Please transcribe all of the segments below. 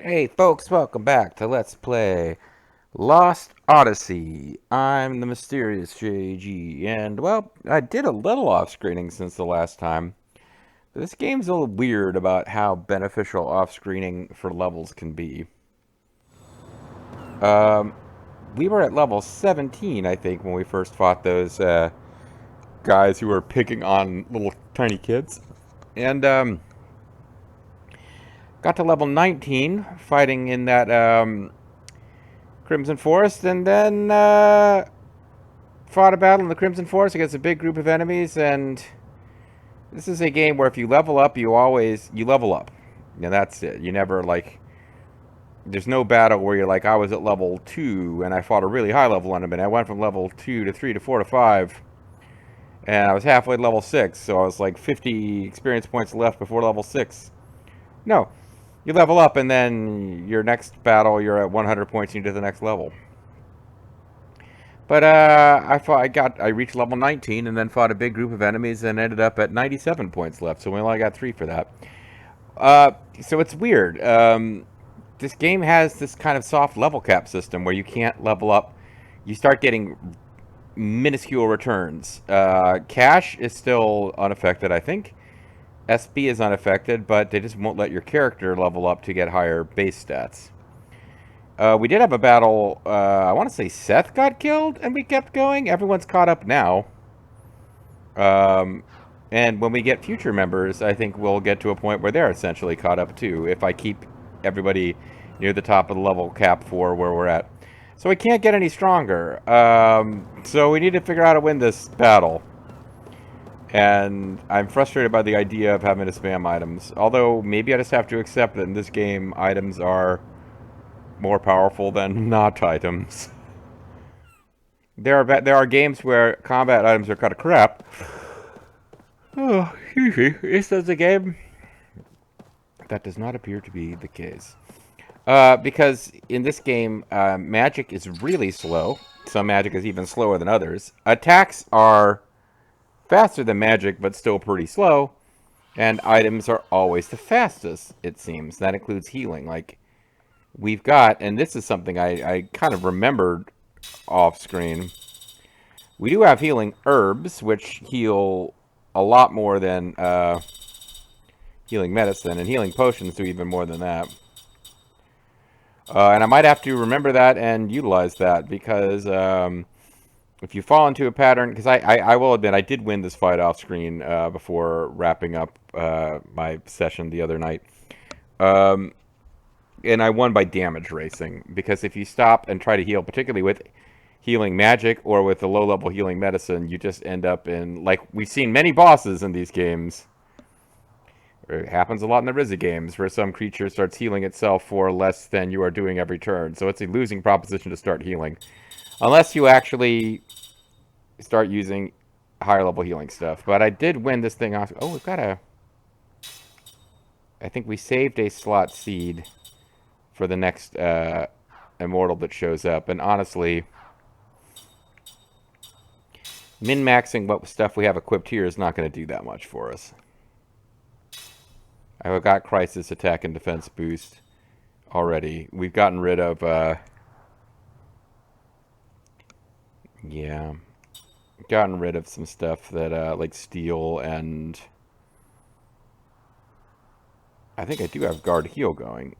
Hey folks, welcome back to Let's Play Lost Odyssey. I'm the mysterious JG, and well, I did a little off-screening since the last time. But this game's a little weird about how beneficial off-screening for levels can be. Um, we were at level 17, I think, when we first fought those guys who were picking on little tiny kids. And got to level 19, fighting in that Crimson Forest, and then fought a battle in the Crimson Forest against a big group of enemies. And this is a game where if you level up, you level up, and that's it. You never there's no battle where you're like, I was at level 2 and I fought a really high level enemy, and I went from level 2 to 3 to 4 to 5, and I was halfway to level 6, so I was like 50 experience points left before level 6. No, you level up, and then your next battle, you're at 100 points into the next level. But I reached level 19 and then fought a big group of enemies and ended up at 97 points left. So we only got 3 for that. So it's weird. This game has this kind of soft level cap system where you can't level up. You start getting minuscule returns. Cash is still unaffected, I think. SB is unaffected, but they just won't let your character level up to get higher base stats. We did have a battle. I want to say Seth got killed, and we kept going. Everyone's caught up now. And when we get future members, I think we'll get to a point where they're essentially caught up too, if I keep everybody near the top of the level cap for where we're at. So we can't get any stronger. So we need to figure out how to win this battle. And I'm frustrated by the idea of having to spam items. Although, maybe I just have to accept that in this game, items are more powerful than not items. There are games where combat items are kind of crap. Oh, excuse me. This is a game that does not appear to be the case. Because in this game, magic is really slow. Some magic is even slower than others. Attacks are faster than magic, but still pretty slow. And items are always the fastest, it seems. That includes healing. Like, we've got, and this is something I kind of remembered off screen. We do have healing herbs, which heal a lot more than healing medicine, and healing potions do even more than that. And I might have to remember that and utilize that, because if you fall into a pattern, because I will admit I did win this fight off screen before wrapping up my session the other night. And I won by damage racing, because if you stop and try to heal, particularly with healing magic or with a low-level healing medicine, you just end up in, like we've seen many bosses in these games. It happens a lot in the Rizza games, where some creature starts healing itself for less than you are doing every turn. So it's a losing proposition to start healing. Unless you actually start using higher-level healing stuff. But I did win this thing off. Oh, we've got a... I think we saved a slot seed for the next immortal that shows up. And honestly, min-maxing what stuff we have equipped here is not going to do that much for us. I've got Crisis Attack and Defense boost already. We've gotten rid of... yeah. Gotten rid of some stuff that, like Steel and... I think I do have Guard Heal going.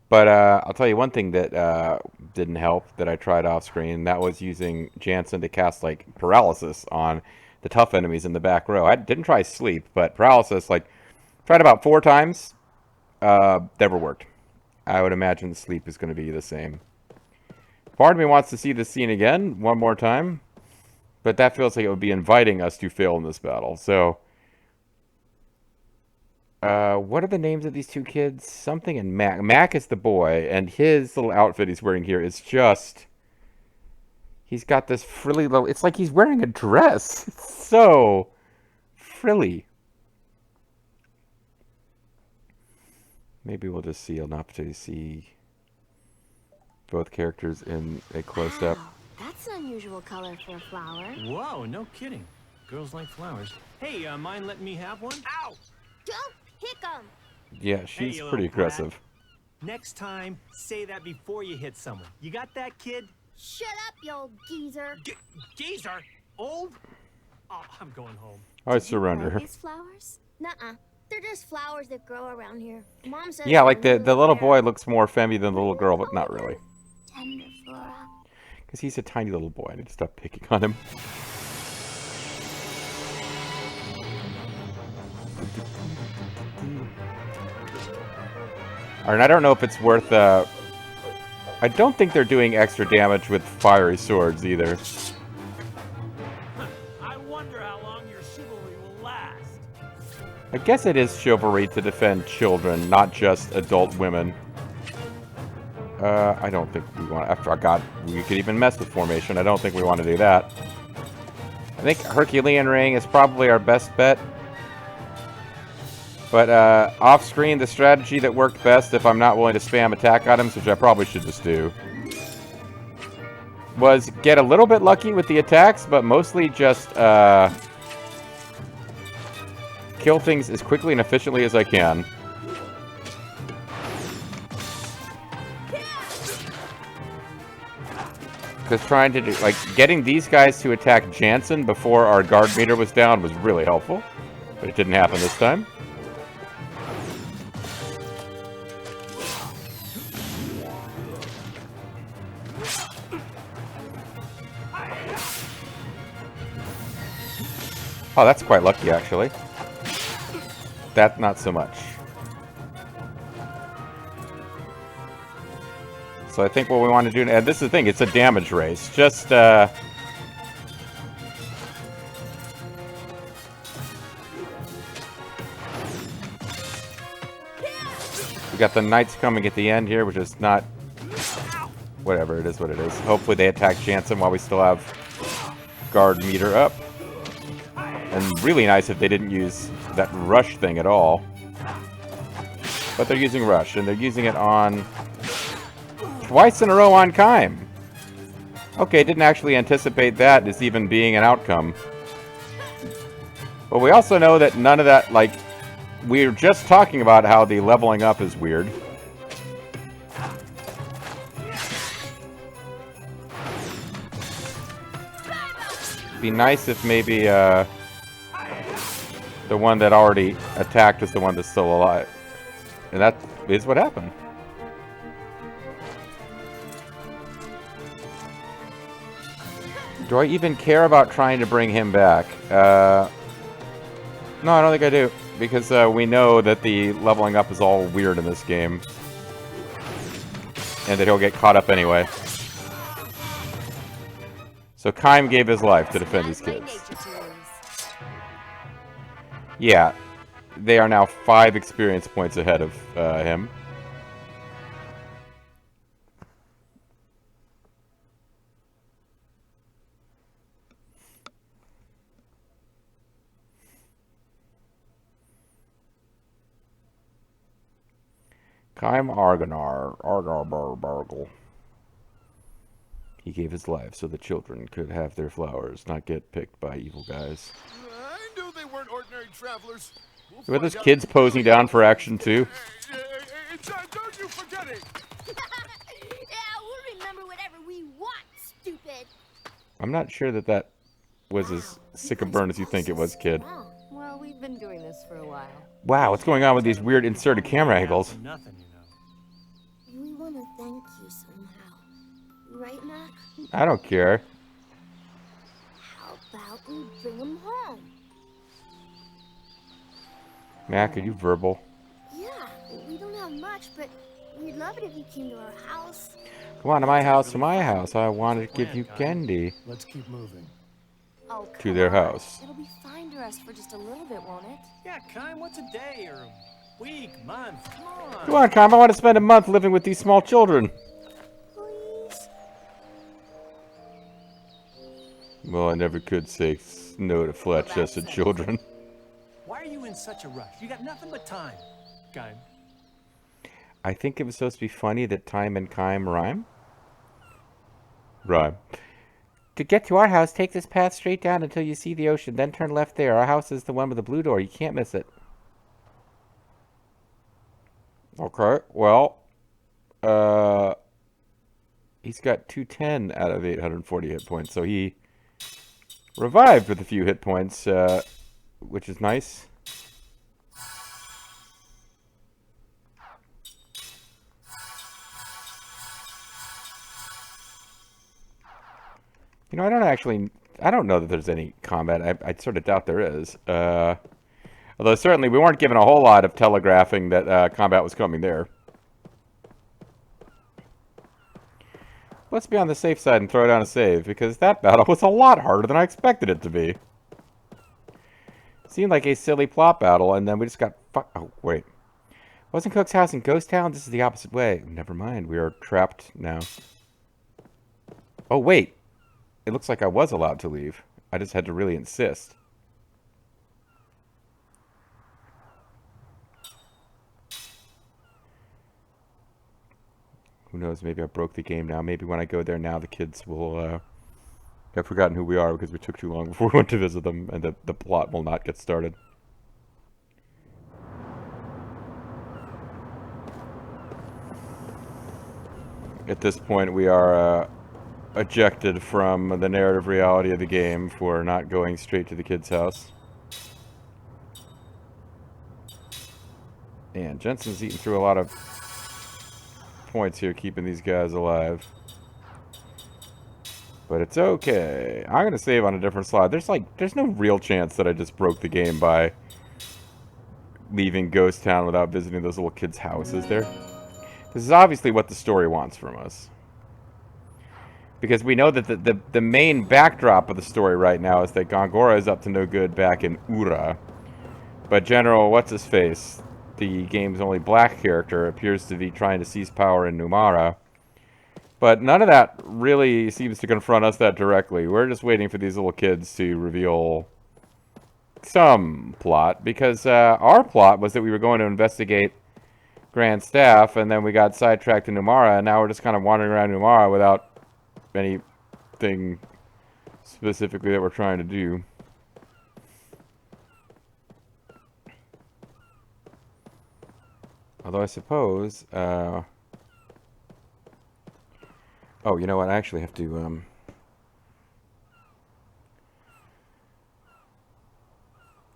But I'll tell you one thing that didn't help that I tried off screen. That was using Jansen to cast like paralysis on the tough enemies in the back row. I didn't try sleep, but paralysis, like, tried about 4 times. Never worked. I would imagine sleep is going to be the same. Part of me wants to see this scene again one more time, but that feels like it would be inviting us to fail in this battle. So... what are the names of these two kids? Something and Mac. Mac is the boy, and his little outfit he's wearing here is just... He's got this frilly little... It's like he's wearing a dress. It's so frilly. Maybe we'll just see enough to see both characters in a close-up. Wow, that's an unusual color for a flower. Whoa, no kidding. girls like flowers. Hey, mind letting me have one? Ow! Don't pick 'em. Yeah, she's Hey, pretty aggressive. Next time, say that before you hit someone. You got that, kid? Shut up, you old geezer. Geezer? Old? Oh, I'm going home. I surrender. These flowers? Nuh-uh. They're just flowers that grow around here. Mom says Yeah, like they're the little really boy rare. looks more femmy than the little girl, but not really. Tender flora. Because he's a tiny little boy. I need to stop picking on him. Alright, I don't know if it's worth, I don't think they're doing extra damage with fiery swords, either. I wonder how long your chivalry will last. I guess it is chivalry to defend children, not just adult women. I don't think we want to... I forgot we could even mess with formation. I don't think we want to do that. I think Herculean Ring is probably our best bet. But off-screen, the strategy that worked best, if I'm not willing to spam attack items, which I probably should just do, was get a little bit lucky with the attacks, but mostly just kill things as quickly and efficiently as I can. Because trying to do, like, getting these guys to attack Jansen before our guard meter was down was really helpful. But it didn't happen this time. Oh, that's quite lucky, actually. That, not so much. So I think what we want to do, and this is the thing, it's a damage race. Just, we got the knights coming at the end here, which is not... Whatever, it is what it is. Hopefully they attack Jansen while we still have guard meter up. And really nice if they didn't use that rush thing at all. But they're using rush, and they're using it on... Twice in a row on Kaim. Okay, didn't actually anticipate that as even being an outcome. But we also know that none of that, like... We were just talking about how the leveling up is weird. Be nice if maybe, the one that already attacked is the one that's still alive. And that is what happened. Do I even care about trying to bring him back? No, I don't think I do. Because we know that the leveling up is all weird in this game. And that he'll get caught up anyway. So Kaim gave his life to defend these kids. Yeah. They are now 5 experience points ahead of him. Kaim Argonar, Argarbargle. He gave his life so the children could have their flowers, not get picked by evil guys. I knew they weren't ordinary travelers. Were those kids posing down for action too? Don't you forget it! Yeah, we'll remember whatever we want, stupid. I'm not sure that that was as sick a burn as you think it was, kid. Well, we've been doing this for a while. Wow, what's going on with these weird inserted camera angles? Nothing, you know. We want to thank you somehow. Right, Mac? I don't care. How about we bring him home? Mac, are you verbal? Yeah, we don't have much, but we'd love it if you came to our house. Come on to my house, to my house. I want to give you candy. Let's keep moving. Oh, To their come on. house. It'll be fine to rest for just a little bit, won't it? Yeah, Kaim, what's a day or a week, month? Come on. Come on, Kaim, I want to spend a month living with these small children. Please? Well, I never could say no to flat-chested children. Why are you in such a rush? You got nothing but time. Kaim. I think it was supposed to be funny that time and Kaim rhyme. Rhyme. To get to our house, take this path straight down until you see the ocean, then turn left there. Our house is the one with the blue door. You can't miss it. Okay, well, he's got 210 out of 840 hit points, so he revived with a few hit points, which is nice. You know, I don't know that there's any combat. I sort of doubt there is. Although certainly we weren't given a whole lot of telegraphing that combat was coming there. Let's be on the safe side and throw down a save, because that battle was a lot harder than I expected it to be. Seemed like a silly plot battle, and then we just got oh, wait. Wasn't Cook's house in Ghost Town? This is the opposite way. Never mind, we are trapped now. Oh, wait. It looks like I was allowed to leave. I just had to really insist. Who knows, maybe I broke the game now. Maybe when I go there now, the kids will have forgotten who we are because we took too long before we went to visit them, and the plot will not get started. At this point, we are ejected from the narrative reality of the game for not going straight to the kid's house. And Jensen's eating through a lot of points here, keeping these guys alive. But it's okay. I'm going to save on a different slide. There's no real chance that I just broke the game by leaving Ghost Town without visiting those little kids' houses there. This is obviously what the story wants from us. Because we know that the main backdrop of the story right now is that Gongora is up to no good back in Ura. But General What's-His-Face, the game's only black character, appears to be trying to seize power in Numara. But none of that really seems to confront us that directly. We're just waiting for these little kids to reveal some plot. Because our plot was that we were going to investigate Grand Staff, and then we got sidetracked to Numara, and now we're just kind of wandering around Numara without anything specifically that we're trying to do. Although I suppose, oh, you know what, I actually have to,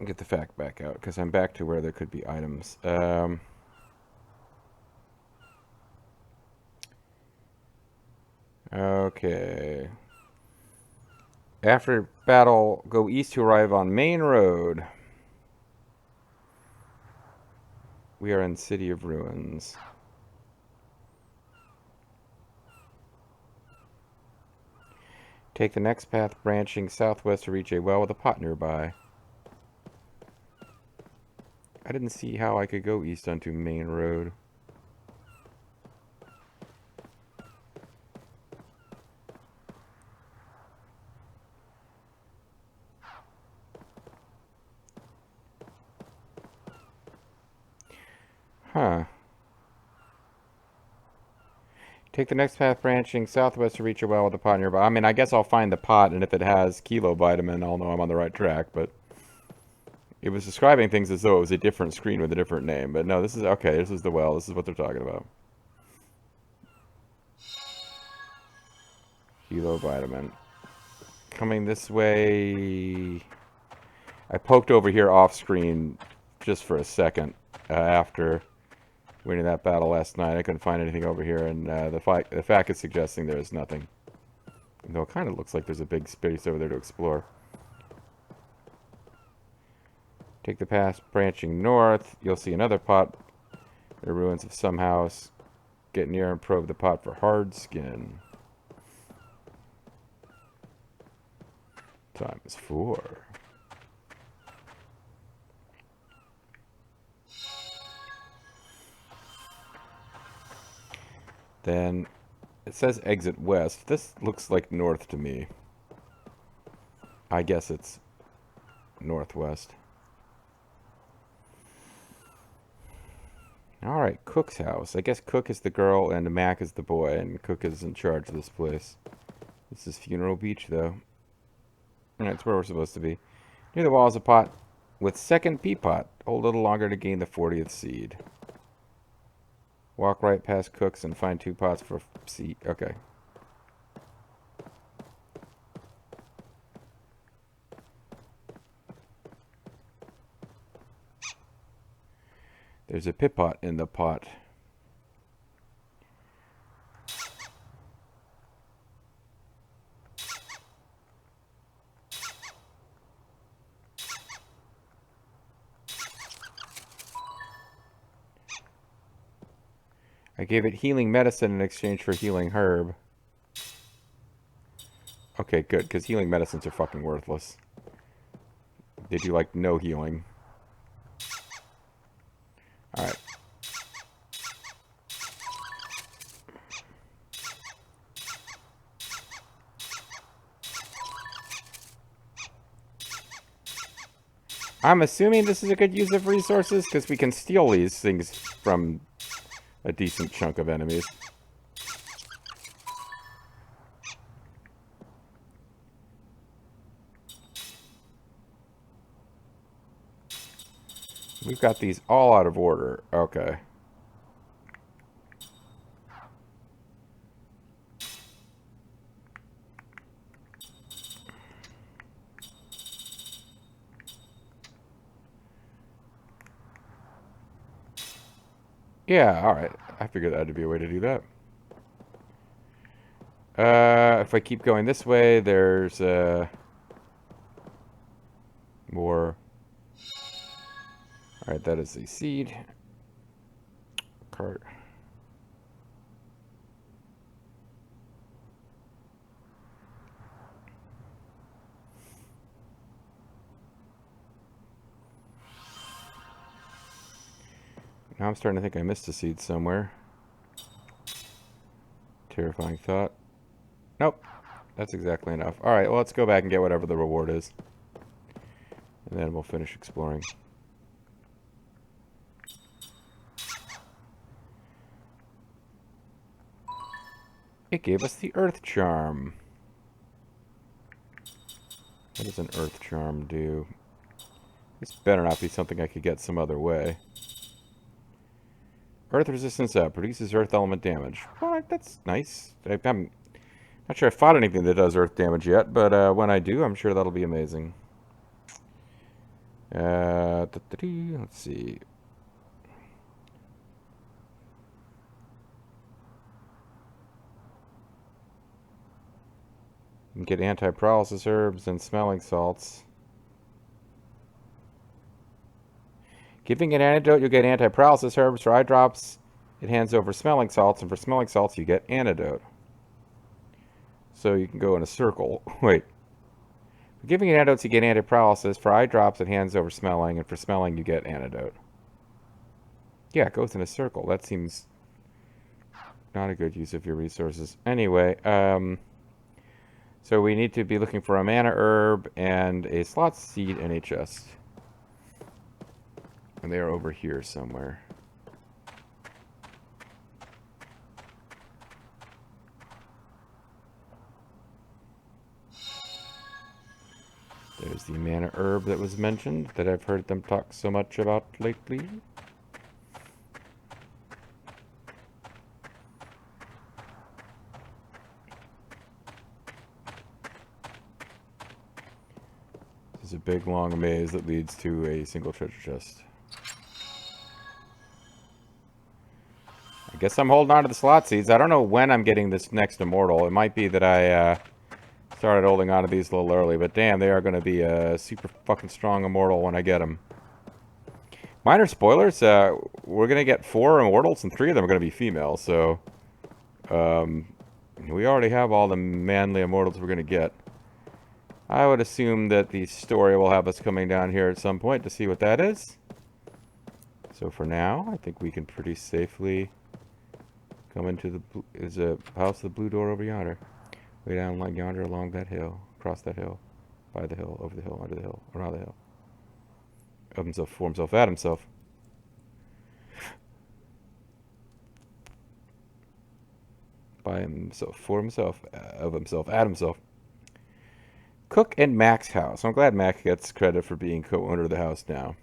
get the fact back out, because I'm back to where there could be items. Okay. After battle, go east to arrive on main road. We are in City of Ruins. Take the next path branching southwest to reach a well with a pot nearby. I didn't see how I could go east onto main road. Huh. Take the next path branching southwest to reach a well with a pot nearby. I mean, I guess I'll find the pot, and if it has kilo vitamin, I'll know I'm on the right track, but it was describing things as though it was a different screen with a different name. But no, this is, okay, this is the well. This is what they're talking about. Kilo vitamin. Coming this way. I poked over here off screen just for a second after winning that battle last night. I couldn't find anything over here, and the fact is suggesting there is nothing. Though it kind of looks like there's a big space over there to explore. Take the path branching north. You'll see another pot. The ruins of some house. Get near and probe the pot for hard skin. Times 4. Then it says exit west. This looks like north to me. I guess it's northwest. Alright, Cook's house. I guess Cook is the girl and Mac is the boy, and Cook is in charge of this place. This is Funeral Beach, though. That's where we're supposed to be. Near the wall is a pot with second pea pot. Hold a little longer to gain the 40th seed. Walk right past cooks and find 2 pots for seed. Okay. There's a pit pot in the pot. I gave it healing medicine in exchange for healing herb. Okay, good, because healing medicines are fucking worthless. They do, like, no healing. Alright. I'm assuming this is a good use of resources, because we can steal these things from a decent chunk of enemies. We've got these all out of order. Okay. Yeah, alright. I figured that would be a way to do that. If I keep going this way, there's more. Alright, that is a seed. Cart. Now I'm starting to think I missed a seed somewhere. Terrifying thought. Nope. That's exactly enough. Alright, well, let's go back and get whatever the reward is. And then we'll finish exploring. It gave us the Earth Charm. What does an Earth Charm do? This better not be something I could get some other way. Earth resistance up. Produces earth element damage. Well, that's nice. I'm not sure I fought anything that does earth damage yet, but when I do, I'm sure that'll be amazing. Let's see. You can get anti-paralysis herbs and smelling salts. Giving an antidote, you'll get anti-paralysis herbs. For eye drops, it hands over smelling salts, and for smelling salts, you get antidote. So you can go in a circle. Wait. For giving antidotes, you get anti-paralysis. For eye drops, it hands over smelling, and for smelling, you get antidote. Yeah, it goes in a circle. That seems not a good use of your resources. Anyway, so we need to be looking for a mana herb and a slot seed and a chest. And they are over here somewhere. There's the mana herb that was mentioned, that I've heard them talk so much about lately. This is a big long maze that leads to a single treasure chest. I guess I'm holding on to the slot seeds. I don't know when I'm getting this next immortal. It might be that I started holding on to these a little early, but damn, they are going to be a super fucking strong immortal when I get them. Minor spoilers, we're going to get 4 immortals, and 3 of them are going to be female, so we already have all the manly immortals we're going to get. I would assume that the story will have us coming down here at some point to see what that is. So for now, I think we can pretty safely come into the... There's a house with a blue door over yonder. Way down like yonder along that hill. Across that hill. By the hill. Over the hill. Under the hill. Around the hill. Of himself. For himself. At himself. by himself, for himself, of himself, at himself. Cook and Mac's house. I'm glad Mac gets credit for being co-owner of the house now.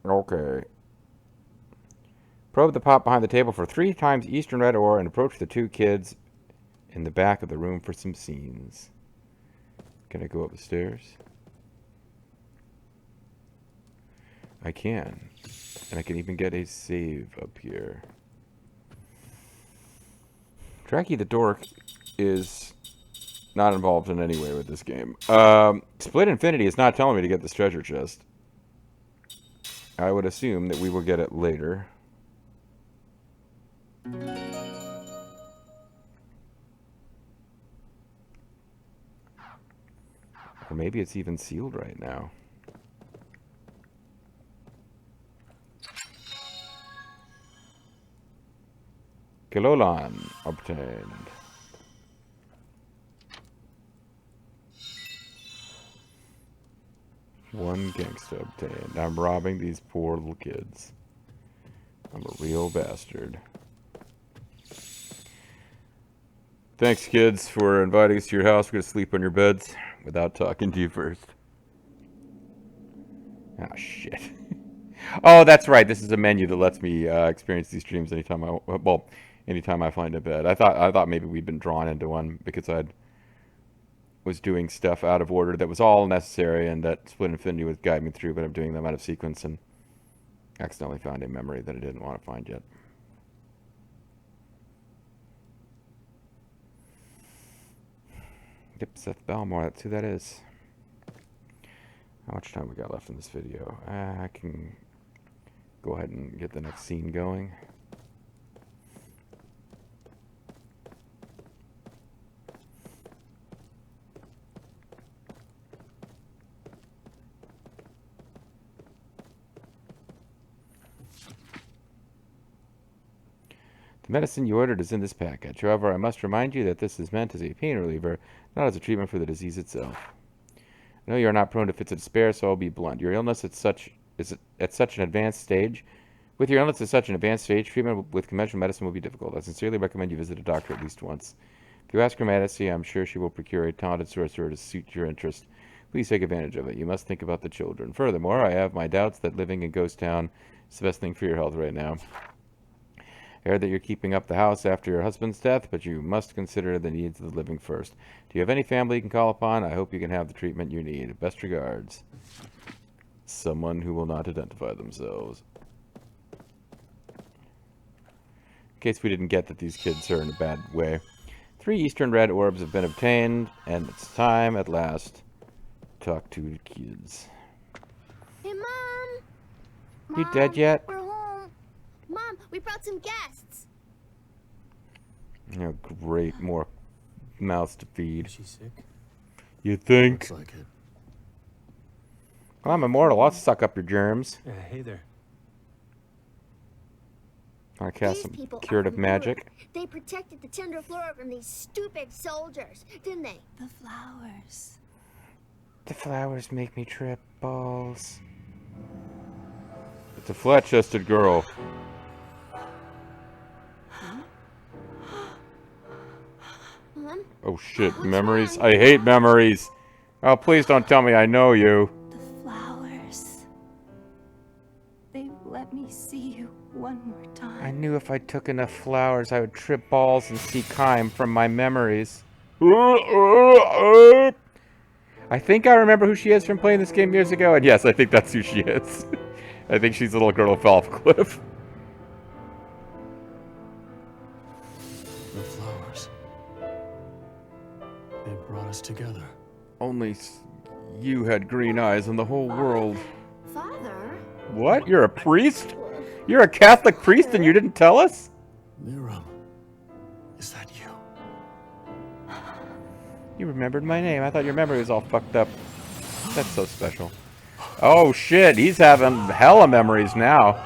Okay. Probe the pot behind the table for 3 times Eastern Red Ore and approach the 2 kids in the back of the room for some scenes. Can I go up the stairs? I can. And I can even get a save up here. Tracky the Dork is not involved in any way with this game. Split Infinity is not telling me to get this treasure chest. I would assume that we will get it later. Or maybe it's even sealed right now. Kilolan obtained. One gangsta obtained. I'm robbing these poor little kids. I'm a real bastard. Thanks, kids, for inviting us to your house. We're going to sleep on your beds without talking to you first. Ah, shit. Oh, that's right. This is a menu that lets me experience these streams anytime I find a bed. I thought maybe we'd been drawn into one because was doing stuff out of order that was all necessary and that Split Infinity would guide me through, but I'm doing them out of sequence and accidentally found a memory that I didn't want to find yet. Yep, Seth Belmore, that's who that is. How much time we got left in this video? I can go ahead and get the next scene going. The medicine you ordered is in this package. However, I must remind you that this is meant as a pain reliever, not as a treatment for the disease itself. I know you are not prone to fits of despair, so I'll be blunt. Your illness is at such an advanced stage. With your illness at such an advanced stage, treatment with conventional medicine will be difficult. I sincerely recommend you visit a doctor at least once. If you ask Her Majesty, I'm sure she will procure a talented sorcerer to suit your interest. Please take advantage of it. You must think about the children. Furthermore, I have my doubts that living in Ghost Town is the best thing for your health right now. I heard that you're keeping up the house after your husband's death, but you must consider the needs of the living first. Do you have any family you can call upon? I hope you can have the treatment you need. Best regards. Someone who will not identify themselves. In case we didn't get that these kids are in a bad way. 3 Eastern Red Orbs have been obtained, and it's time at last to talk to the kids. Hey, Mom! You dead yet? We're home. Mom, we brought some guests. Oh, great. More mouths to feed. Is she sick? You think? Looks like it. Well, I'm immortal. I'll suck up your germs. Hey there. I cast These some people are curative from magic. Europe. They protected the tender flora from these stupid soldiers, didn't they? The flowers. The flowers make me trip balls. It's a flat-chested girl. Mom? Oh shit, What's memories? wrong? I hate memories. Oh, please don't tell me I know you. The flowers. They let me see you one more time. I knew if I took enough flowers, I would trip balls and see Kime from my memories. I think I remember who she is from playing this game years ago, and yes, I think that's who she is. I think she's the little girl who fell off a cliff. The flowers. They brought us together. Only you had green eyes in the whole world. Father? What? You're a priest? You're a Catholic priest and you didn't tell us? Miriam, is that you? You remembered my name. I thought your memory was all fucked up. That's so special. Oh shit, he's having hella memories now.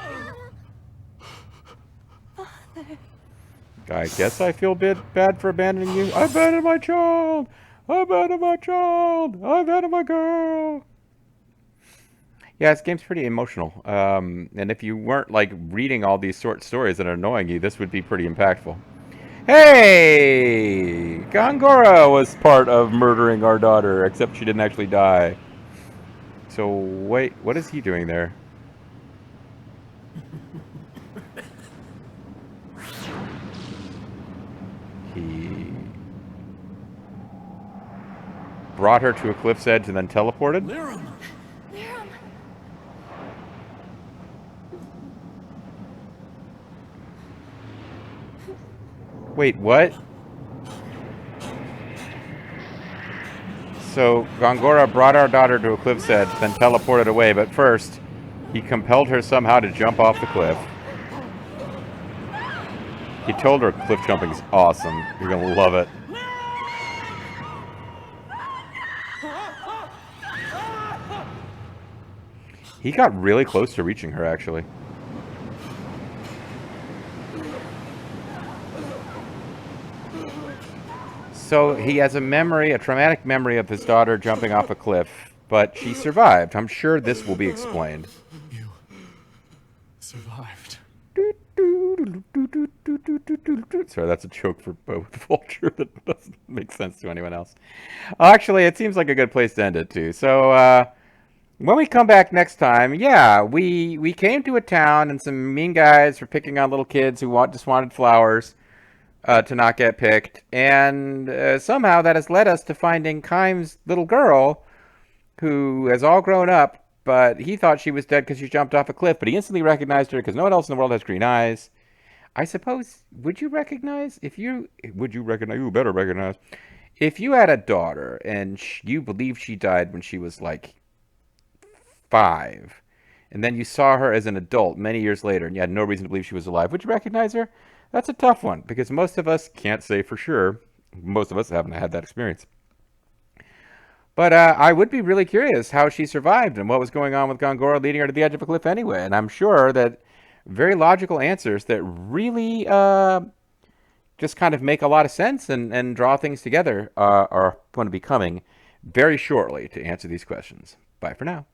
I guess I feel bad for abandoning you. I abandoned my child! I abandoned my child! I abandoned my girl! Yeah, this game's pretty emotional. And if you weren't like reading all these short stories that are annoying you, this would be pretty impactful. Hey! Gongora was part of murdering our daughter, except she didn't actually die. So wait, what is he doing there? He brought her to a cliff's edge and then teleported? Liram! Liram. Wait, what? So Gongora brought our daughter to a cliff's edge, then teleported away, but first, he compelled her somehow to jump off the cliff. He told her cliff jumping is awesome. You're gonna love it. He got really close to reaching her, actually. So he has a memory, a traumatic memory of his daughter jumping off a cliff, but she survived. I'm sure this will be explained. You survived. Sorry, that's a joke for both Vulture that doesn't make sense to anyone else. Actually, it seems like a good place to end it, too. So, when we come back next time, yeah, we came to a town and some mean guys were picking on little kids who just wanted flowers to not get picked. And somehow that has led us to finding Kime's little girl who has all grown up, but he thought she was dead because she jumped off a cliff, but he instantly recognized her because no one else in the world has green eyes. I suppose, would you better recognize? You if you had a daughter and you believed she died when she was like 5, and then you saw her as an adult many years later and you had no reason to believe she was alive, would you recognize her? That's a tough one because most of us can't say for sure. Most of us haven't had that experience. But I would be really curious how she survived and what was going on with Gongora leading her to the edge of a cliff anyway. And I'm sure that very logical answers that really just kind of make a lot of sense and draw things together are going to be coming very shortly to answer these questions. Bye for now.